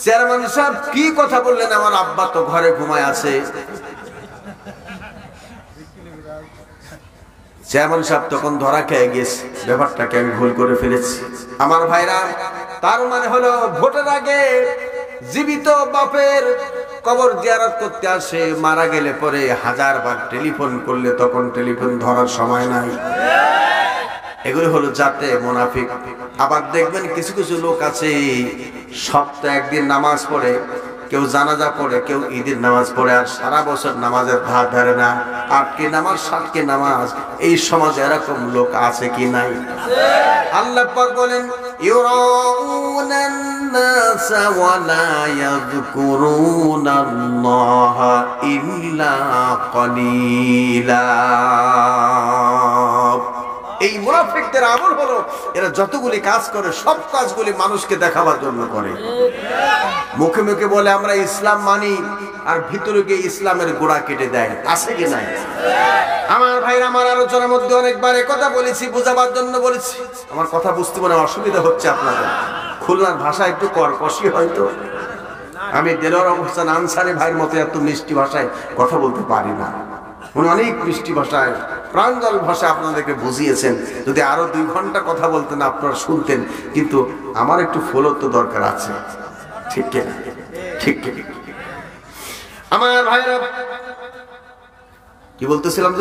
চেয়ারম্যান সাহেব কি কথা বললেন, আমার আব্বা তো ঘরে ঘুমায় আছে। চেয়ারম্যান সাহেব তখন ধরা খেয়ে গেছে, ব্যাপারটাকে আমি ভুল করে ফেলেছি। আমার ভাইরা, তার মানে হলো ভোটের আগে জীবিত বাপের কবর জিয়ারত করতে আসে, মারা গেলে পরে 1000 বার টেলিফোন করলে তখন টেলিফোন ধরার সময় নাই। এগুলো হলো জাতে মুনাফিক। আবার দেখবেন কিছু কিছু লোক আছে সপ্তাহে একদিন নামাজ পড়ে, কেউ জানাজা পড়ে, কেউ ঈদের নামাজ পড়ে, আর সারা বছর নামাজের ধার ধারে না। 8টি নামাজ 7টি নামাজ, এই সমাজে এরকম লোক আছে কি নাই? আল্লাহ পাক বলেন, ইউরাউনান নাস ওয়া লা ইয়াযকুরুনাল্লাহা ইল্লা কলিলা। এই মুনাফিকদের আমল হলো এরা যতগুলি কাজ করে সব কাজগুলি মানুষকে দেখাবার জন্য করে। মুখে মুখে বলে আমরা ইসলাম মানি, আর ভিতরে গিয়ে ইসলামের গোড়া কেটে দেয়। আছে কি নাই? আমার ভাইরা, আমার আলোচনার মধ্যে অনেকবার কথা বলেছি, বোঝাবার জন্য বলেছি। আমার কথা বুঝতে মনে অসুবিধা হচ্ছে আপনাদের। খুলনার ভাষা একটু কর্কশই হয়তো। আমি দেলোয়ার হোসেন আনসারী ভাইয়ের মতো এত মিষ্টি ভাষায় কথা বলতে পারি না। উনি অনেক মিষ্টি ভাষায়, প্রাঞ্জল ভাষা আপনাদেরকে বুঝিয়েছেন। যদি আরো 2 ঘন্টা কথা বলতেন আপনারা শুনতেন, কিন্তু আমার একটু ফলত্ব দরকার আছে। ঠিক কিনা? ঠিক কিনা? আমার ভাইরা, কি বলতেছিলাম?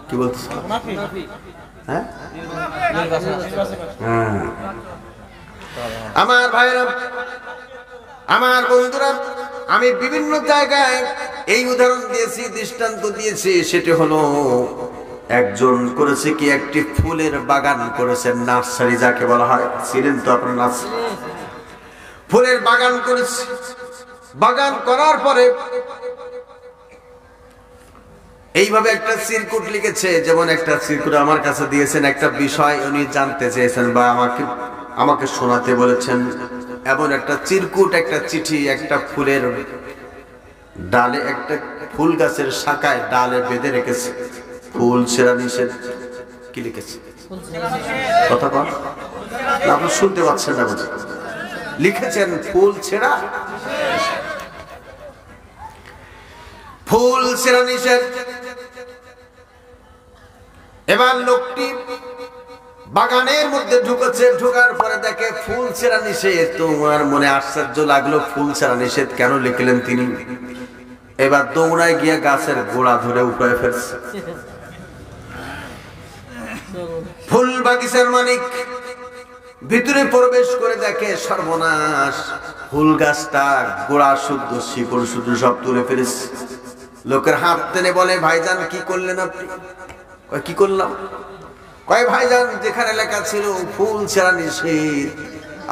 কি বলতেছিলাম? হ্যাঁ, আমার ভাইরা, আমার বন্ধুরা, আমি বিভিন্ন জায়গায় এই উদাহরণ দিয়েছি, দৃষ্টান্ত দিয়েছি। সেটি হলো একজন করেছে কি, একটি ফুলের বাগান করেছেন, নার্সারি যাকে বলা হয়। ছিলেন তো আপনার নার্সারি? ফুলের বাগান করেছে। বাগান করার পরে এইভাবে একটা চিরকুট লিখেছে, যেমন একটা চিরকুট আমার কাছে দিয়েছেন, একটা বিষয় উনি জানতে চেয়েছেন বা আমাকে শোনাতে বলেছেন। এমন একটা চিরকুট, একটা চিঠি, একটা ফুলের ডালে, একটা ফুল গাছের শাখায় ডালে বেঁধে রেখেছে, ফুল ছেঁড়া নিষেধ। কি লিখেছে? কথা কন, আপনি শুনতে পাচ্ছেন না বুঝি? লিখেছেন ফুল ছেঁড়া, ফুল ছেঁড়া নিষেধ। এবার লোকটি বাগানের মধ্যে ঢুকেছে, ঢোকার পরে দেখে ফুল ছেঁড়া নিষেধ। তোমার মনে আশ্চর্য লাগলো, ফুল ছেঁড়া নিষেধ কেন লিখলেন তিনি? এবার দৌড়ায় গিয়ে গাছের গোড়া ধরে উপড়ে ফেলছে। ফুল বাগিচার মালিক ভিতরে প্রবেশ করে দেখে সর্বনাশ, ফুল গাছটা গোড়া শুদ্ধ, শিকড় শুদ্ধ সব তুলে ফেলেছে। লোকের হাত টেনে বলে, ভাইজান কি করলেন আপনি? কি করলাম? কয়, ভাইজান যেখানে লেখা ছিল ফুল ছেঁড়া নিষেধ,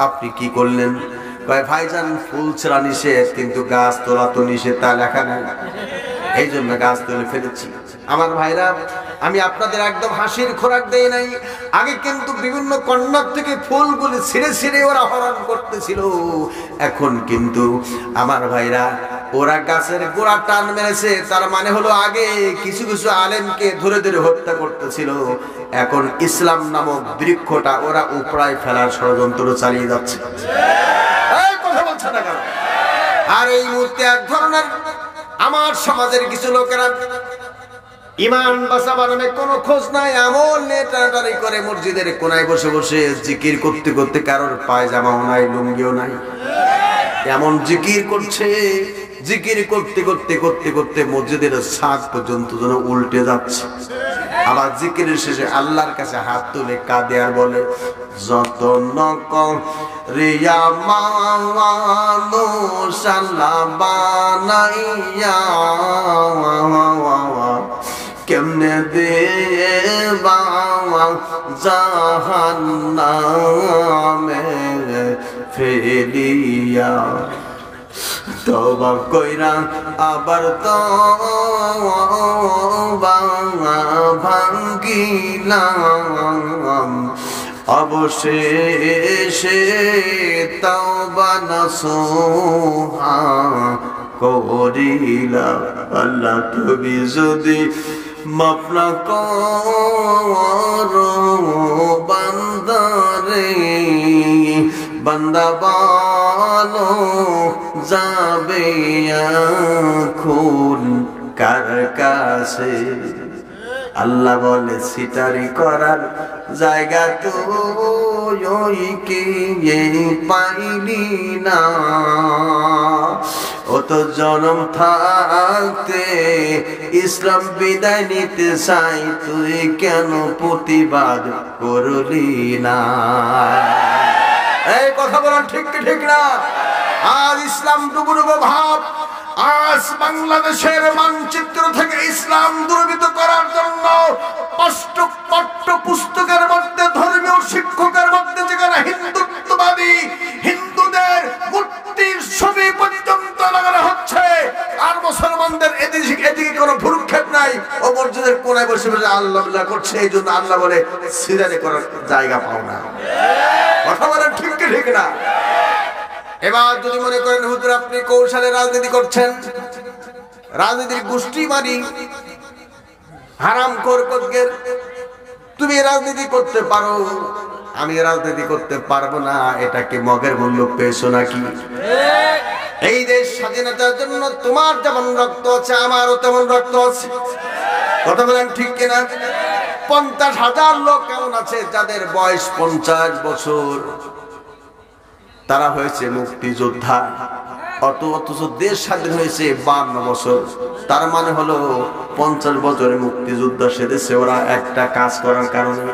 আপনি কি করলেন? কয়, ভাইজান ফুল ছেঁড়া নিষেধ, কিন্তু গাছ তোলা তো নিষেধ, তা লেখা নেই, এই জন্য গাছ তুলে ফেলেছি। আমার ভাইরা, আমি আপনাদের একদম হাসির খোরাক দেই নাই। আগে কিন্তু বিভিন্ন কর্নার থেকে ফুলগুলি ছিঁড়ে ছিঁড়ে ওরা হরণ করতেছিল। এখন কিন্তু আমার ভাইরা, ওরা গাছের গোড়া টান মেরেছে। তার মানে হলো আগে কিছু কিছু আলেমকে ধরে ধরে হত্যা করতেছিল, এখন ইসলাম নামক বৃক্ষটা ওরা উপড়ায় ফেলার ষড়যন্ত্র চালিয়ে যাচ্ছে। এই কথা বলছে না কেন? আর এই মুহূর্তে এক ধরনের আমার সমাজের কিছু লোকেরা ইমান বাঁচাবার নামে কোনো খোঁজ নাই, আমল নিয়ে টানাটানি করে মসজিদের কোনায় বসে বসে জিকির করতে করতে, কারোর পায়জামাও নাই, লুঙ্গিও নাই, এমন জিকির করছে। জিকির করতে করতে করতে করতে মসজিদের ছাদ পর্যন্ত যেন উল্টে যাচ্ছে। আবার জিকিরের শেষে আল্লাহর কাছে হাত তুলে কাঁদে আর বলে, যত নকম রিয়া মানুষ আল্লাহ বানাইয়া, কেমনে দেবা জাহান্নামে ফেলিয়া। তওবা কইরা আবার তওবা ভাঙ্গিলাম অবশেষে তওবা নসুহা করিলাম। আল্লাহ তুমি যদি মাফ না করো বান্দারে, বান্দা বলো যাবে এখন কার কাছে? আল্লাহ বলে সিটারি করার জায়গা তো কে পাইলি না, ও তো জনম থাকতে ইসলাম বিদায় নিতে চাই, তুই কেন প্রতিবাদ করলি না? এই কথা বলার ঠিক ঠিক না? আজ ইসলাম ডুবুডুবু ভাব, আজ বাংলাদেশের মানচিত্র থেকে ইসলাম দুর্বৃত্ত করার জন্য পাঠ্য পুস্তকের মধ্যে ধর্মীয় শিক্ষকের মধ্যে যেখানে হিন্দুত্ববাদী হিন্দুদের মূর্তির ছবি পর্যন্ত লাগানো হচ্ছে, আর মুসলমানদের এদিকে কোনো ভ্রুক্ষেপ নাই, ও মসজিদের কোনায় বসে বসে আল্লাহ করছে। এই জন্য আল্লাহ বলে সিরানি করার জায়গা পাও না। কথা বলেন ঠিক ঠিক না? এবার যদি মনে করেন হুজুর আপনি কৌশলে রাজনীতি করছেন, রাজনীতির গোষ্ঠী মারি হারাম খোরকতগের, তুমি রাজনীতি করতে পারো, আমি রাজনীতি করতে পারবো না, এটাকে মগের মূল্য পেয়েছো নাকি? এই দেশ স্বাধীনতার জন্য তোমার যেমন রক্ত আছে আমারও তেমন রক্ত আছে। কথা বলেন ঠিক কিনা? 50,000 লোক কেমন আছে যাদের বয়স 50 বছর, তারা হয়েছে মুক্তিযোদ্ধা, অথচ দেশ স্বাধীন হয়েছে 52 বছর। তার মানে হলো 50 বছরের মুক্তিযোদ্ধা সেদেশে ওরা একটা কাজ করার কারণে।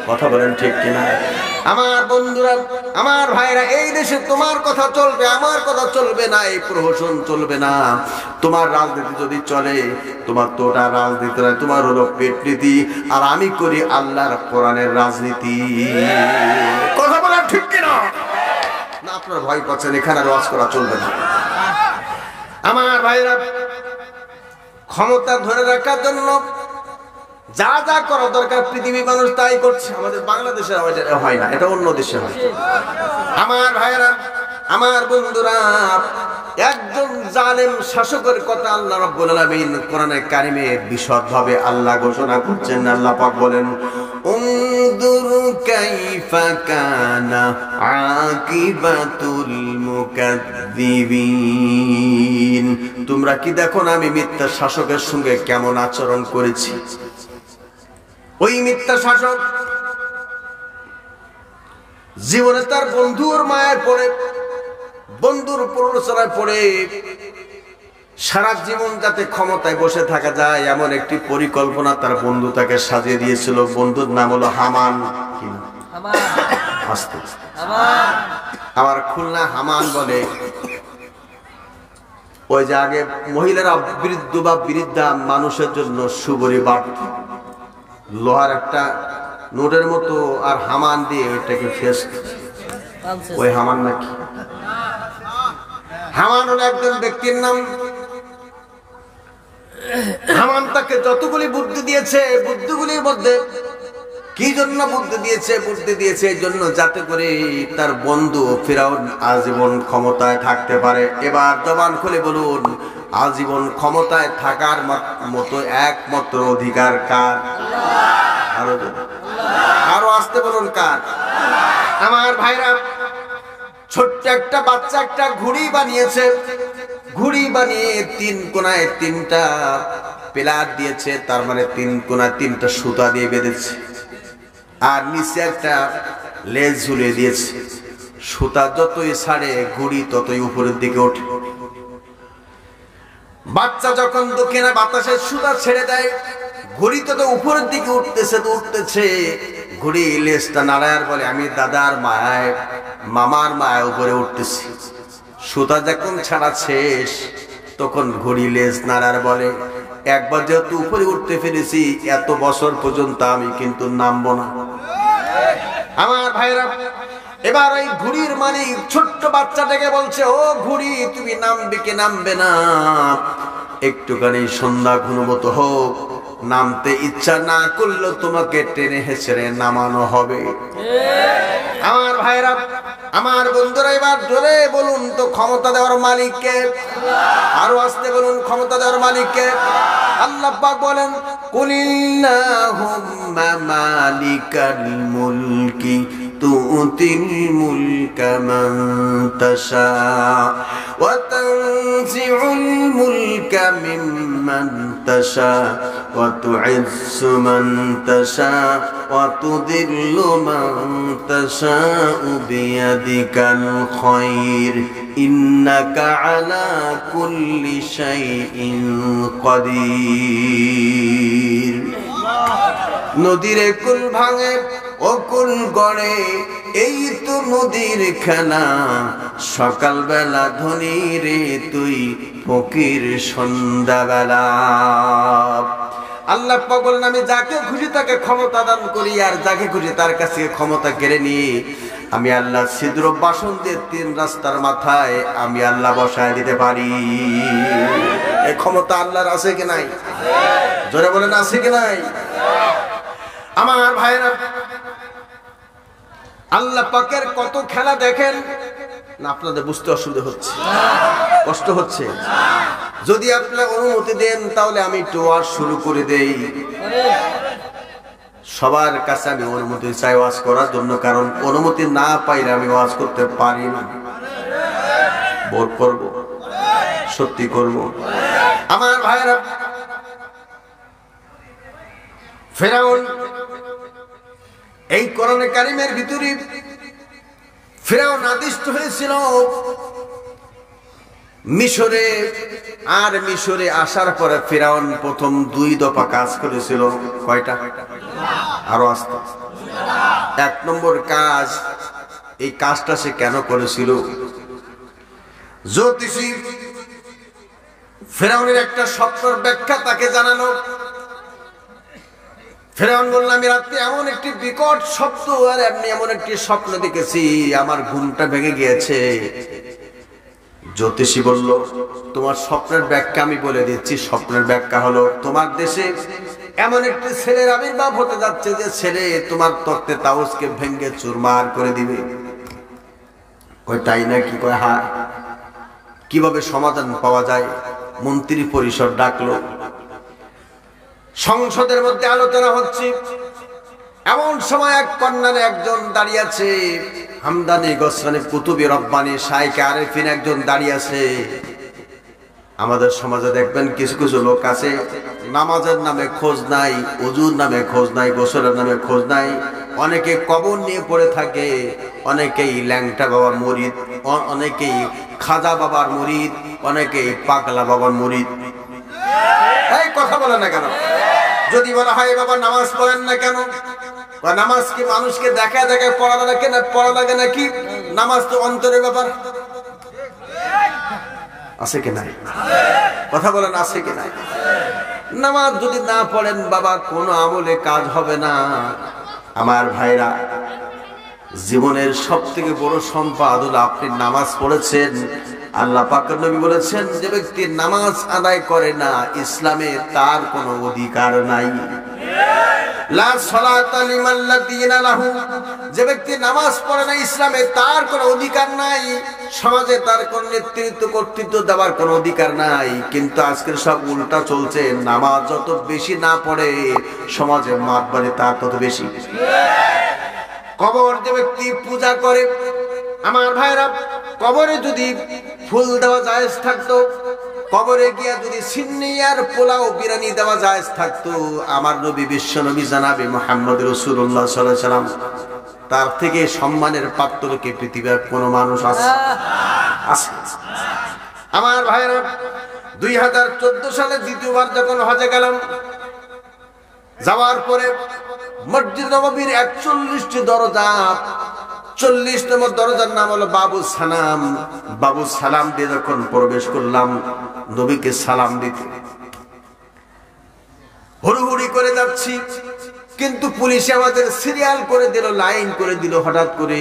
কথা বলেন ঠিক কিনা? আমার বন্ধুরা, আমার ভাইরা, এই দেশে তোমার কথা চলবে, আমার কথা চলবে না, এই প্রহসন চলবে না। তোমার রাজনীতি যদি চলে, তোমার তো ওটা রাজনীতি নয়, তোমার হলো পেট নীতি, আর আমি করি আল্লাহর কোরআনের রাজনীতি। কথা বলেন ঠিক কিনা? না আপনারা ভয় পাচ্ছেন, এখানে আর ওয়াজ করা চলবে না। আমার ভাইরা, ক্ষমতা ধরে রাখার জন্য যা যা করা দরকার পৃথিবী মানুষ তাই করছে, আমাদের বাংলাদেশে হয় না, এটা অন্য দেশে হয়। আমার ভাইরা, আমার বন্ধুরা, একজন জালেম শাসকের কথা আল্লাহ রাব্বুল আলামিন কোরআনে কারিমে বিশদভাবে আল্লাহ ঘোষণা করছেন। আল্লাহ পাক বলেন, উনদুরু কাইফা কানা আকিবাতুল মুকাদ্দিবিন। তোমরা কি দেখো না আমি মিথ্যা শাসকের সঙ্গে কেমন আচরণ করেছি? ওই মিথ্যা শাসক জীবনে তার বন্ধুর মায়ের পড়ে, বন্ধুর প্ররোচনায় পড়ে সারা জীবন যাতে ক্ষমতায় বসে থাকা যায় এমন একটি পরিকল্পনা তার বন্ধু তাকে সাজিয়ে দিয়েছিল। বন্ধুর নাম হলো হামান। আমার খুলনা হামান বলে, ওই যে আগে মহিলারা বৃদ্ধ বা বৃদ্ধা মানুষের জন্য সুবরি বাড়ত, লোহার একটা নোটের মতো, আর হামান দিয়ে ওইটাকে ফেস, ওই হামান নাকি? হামান হলো একজন ব্যক্তির নাম। হামান তাকে যতগুলি বুদ্ধি দিয়েছে, বুদ্ধিগুলির মধ্যে কি জন্য বুদ্ধি দিয়েছে? বুদ্ধি দিয়েছে এই জন্য যাতে করে তার বন্ধু ফিরাউন আজীবন ক্ষমতায় থাকতে পারে। এবার জবান খুলে বলুন, আজীবন ক্ষমতায় থাকার মতো একমাত্র অধিকার কার? আরো আসতে বলুন, কার? আমার ভাইরা, ছোট্ট একটা বাচ্চা একটা ঘুড়ি বানিয়েছে। ঘুড়ি বানিয়ে 3 কোণায় 3টা পিলার দিয়েছে, তার মানে 3 কোণায় 3টা সুতা দিয়ে বেঁধেছে, আর নিচে একটা লেজ ঝুলিয়ে দিয়েছে। সুতা যতই ছাড়ে ঘুড়ি ততই উপরের দিকে ওঠে। বাচ্চা যখন দক্ষিণা বাতাসে সুতা ছেড়ে দেয়, ঘুড়ি তত উপরের দিকে উঠতেছে তো উঠতেছে। ঘুড়ি লেজটা নাড়ায় বলে, আমি দাদার মায়ায়, মামার মায়ায় উপরে উঠতেছি। সুতা যখন ছাড়া শেষ, তখন ঘুড়ি লেজ নাড়ার বলে, একবার যেহেতু উপরে উঠতে পেরেছি, এত বছর পর্যন্ত আমি কিন্তু নামবো না। আমার ভাইরা, এবার ওই ঘুড়ির মালিক ছোট্ট বাচ্চাটাকে বলছে, ও ঘুড়ি তুমি নামবে কি নামবে না? একটুখানি সন্ধ্যা ঘনমত হোক, নামতে ইচ্ছা না করলেও তোমাকে টেনে হেঁচড়ে নামানো হবে। আমার ভাইরা, আমার বন্ধুরা, এবার জোরে বলুন তো ক্ষমতা দেওয়ার মালিককে। আরো আসতে বলুন, ক্ষমতা দেওয়ার মালিককে। আল্লাহ পাক বলেন, কুলিল্লাহুম্মা মালিকাল মুলকি তুতিল মুলকা মান তাশা ওয়া তানজিউল মুলকা মিম্মান তাশা ওয়া তুইজ্জু মান তাশা ওয়া তুযিল্লু মান তাশা বিয়াদিকাল খায়র ইন্নাকা আলা কুল্লি শাইইন কাদির। নদীর কুল ভাঙে ও কুল গড়ে, এই তো নদীর খেলা। সকালবেলা ধনী রে তুই, ফকির সন্ধ্যাবেলা। আল্লাহ পাক বলেন, আমি যাকে খুশি তাকে ক্ষমতা দান করি, আর যাকে খুশি তার কাছে ক্ষমতা কেড়ে নিই। আমি আল্লাহ ছিদ্র বাসন দিয়ে 3 রাস্তার মাথায় আমি আল্লাহ বসায় দিতে পারি। এই ক্ষমতা আল্লাহর আছে কি নাই? জোরে বলেন, আছে কি নাই? আমার ভাইরা, আল্লাহ পাকের কত খেলা দেখেন না। আপনাদের বুঝতে অসুবিধা হচ্ছে, কষ্ট হচ্ছে? যদি আপনারা অনুমতি দেন তাহলে আমি একটু ওয়াজ শুরু করে দেই। সবার কাছে আমি অনুমতি চাই ওয়াজ করার জন্য, কারণ অনুমতি না পাইলে আমি ওয়াজ করতে পারি না। বোধ করব, সত্যি করব। আমার ভাইরা, ফেরাউন, এই কোরআনে কারিমের ভিতরে ফেরাউন আদিষ্ট হয়েছিল মিশরে। আর মিশরে আসার পরে ফেরাউন প্রথম 2 দফা কাজ করেছিল। কয়টা? আরো আসতে। 1 নম্বর কাজ, এই কাজটা সে কেন করেছিল? জ্যোতিষী ফেরাউনের একটা স্বপ্নের ব্যাখ্যা তাকে জানানো। ফেরাউন বলল, আমি রাতে এমন একটি বিকট শব্দ আর এমন একটি স্বপ্ন দেখেছি, আমার ঘুমটা ভেঙে গিয়েছে। জ্যোতিষী বলল, তোমার স্বপ্নের ব্যাখ্যা আমি বলে দিচ্ছি। স্বপ্নের ব্যাখ্যা হলো, তোমার দেশে এমন একটি ছেলের আবির্ভাব হতে যাচ্ছে যে ছেলে তোমার তক্তে তাউসকে ভেঙে চুরমার করে দিবে। কই তাই নাকি? কয় হ্যাঁ। কিভাবে সমাধান পাওয়া যায়? মন্ত্রী পরিষদ ডাকলো, সংসদের মধ্যে আলোচনা হচ্ছে। এমন সময় এক কর্নারে একজন দাঁড়িয়ে আছে, হামদানি গসরানি কুতুবি রব্বানি শাইখ আরেফিন একজন দাঁড়িয়ে আছে। আমাদের সমাজে দেখবেন কিছু কিছু লোক আছে, নামাজের নামে খোঁজ নাই, ওযুর নামে খোঁজ নাই, গোসলের নামে খোঁজ নাই। অনেকে কবর নিয়ে পড়ে থাকে, অনেকেই ল্যাংটা বাবার মুরিদ, অনেকেই খাজা বাবার মুরিদ, অনেকেই পাগলা বাবার মুরিদ। এই কথা বলে না কেন? যদি বলা হয় বাবা নামাজ পড়েন না কেন? নামাজ কি মানুষকে দেখা দেখা পড়া লাগে না? পড়া লাগে নাকি? নামাজ তো অন্তরের ব্যাপার। আছে কি নাই? কথা বলেন, আছে কি নাই? নামাজ যদি না পড়েন বাবা, কোনো আমলে কাজ হবে না। আমার ভাইরা, জীবনের সবথেকে বড় সম্পদ হলো আপনি নামাজ পড়েছেন। আল্লাহ পাকের নবী বলেছেন, যে ব্যক্তি নামাজ আদায় করে না, ইসলামে তার কোনো অধিকার নাই। লা সালাতা লিমান লা দীনা লাহু, যে ব্যক্তি নামাজ পড়ে না, ইসলামে তার কোনো অধিকার নাই। সমাজে তার কোনো নেতৃত্ব কর্তৃত্ব দেওয়ার কোনো অধিকার নাই। কিন্তু আজকের সব উল্টা চলছে। নামাজ যত বেশি না পড়ে, সমাজে মাতবাড়ি তার তত বেশি। কবর যে ব্যক্তি পূজা করে, আমার ভাইরা, কবরে যদি ফুল দেওয়া জায়েজ থাকতো, কবরে গিয়া যদি সিন্নি আর পোলাও বিরিয়ানি দেওয়া জায়েজ থাকতো, আমার নবী বিশ্ব নবী জানাবে মুহাম্মদ রাসূলুল্লাহ সাল্লাল্লাহু আলাইহি ওয়াসাল্লাম, তার থেকে সম্মানের পাত্র কে পৃথিবীর কোন মানুষ আছে? আছে। আমার ভাইরা, 2014 সালে দ্বিতীয়বার যখন হজে গেলাম, যাওয়ার পরে মসজিদ নববীর 41টি দরজা, 40 নম্বর দরজার নাম হলো বাবু সালাম। বাবু সালাম দিয়ে যখন প্রবেশ করলাম, নবীকে সালাম দিতে হুড়ুহুড়ি করে যাচ্ছি, কিন্তু পুলিশ আমাদের সিরিয়াল করে দিল, লাইন করে দিল। হঠাৎ করে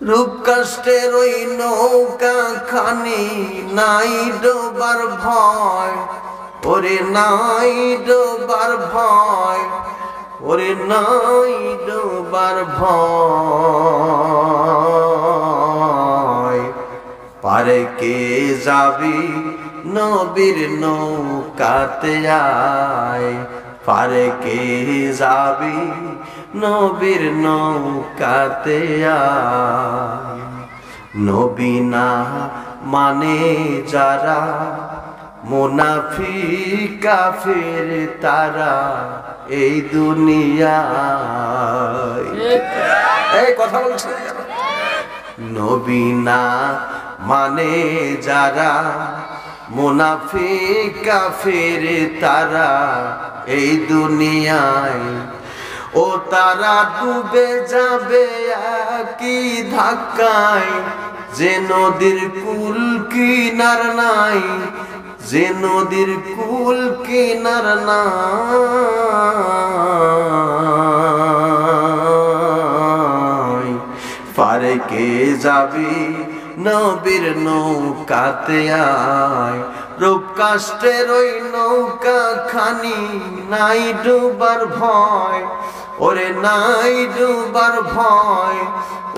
রূপ কষ্টের ওই নৌকা খানি নাই ডোবার ভয়, ওরে নাই ডোবার ভয়, ওরে নাই ডোবার ভয়। পারে কে যাবি নবীর নৌকাতে আয়, পারে কে যাবি নবীর নৌকাতে আয়। নবী না মানে যারা মুনাফিক কাফের তারা এই দুনিয়ায়। এই কথা বলছে নবী না মানে যারা মুনাফিক কাফের তারা এই দুনিয়ায়, ও তারা ডুবে যাবে একই ধাক্কায়, যে নদীর কুল কিনার নাই, যে নদীর কুল কিনার নাই। পারে কে যাবি নবীর নৌকাতে আয়, রূপ কাষ্টের ওই নৌকা খানি নাই ডুবার ভয়, ওরে নাই ডুবার ভয়,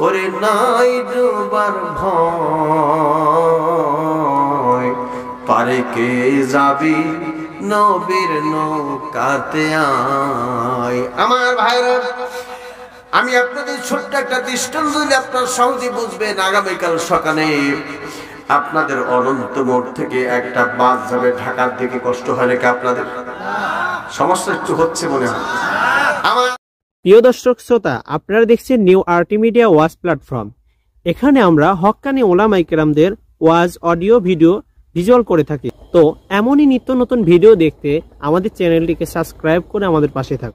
ওরে নাই ডুবার ভয়। পারে কে যাবি নবীর নৌকাতে আয়। আমার ভাইরা, আমি আপনাদের ছোট্ট একটা দৃষ্টান্ত দিলে আপনার সহজে বুঝবেন। আগামীকাল সকালে আপনাদের অনন্ত মোড় থেকে একটা বাস যাবে ঢাকার দিকে। কষ্ট হয় নাকি আপনাদের? সমস্যা একটু হচ্ছে মনে হয় আমার। প্রিয় দর্শক শ্রোতা, আপনারা দেখছেন নিউ আরটি মিডিয়া ওয়াজ প্ল্যাটফর্ম। এখানে আমরা হক্কানি ওলামায়ে কেরামদের ওয়াজ অডিও ভিডিও ভিজুয়াল করে থাকি। তো এমনই নিত্য নতুন ভিডিও দেখতে আমাদের চ্যানেলটিকে সাবস্ক্রাইব করে আমাদের পাশে থাকুন।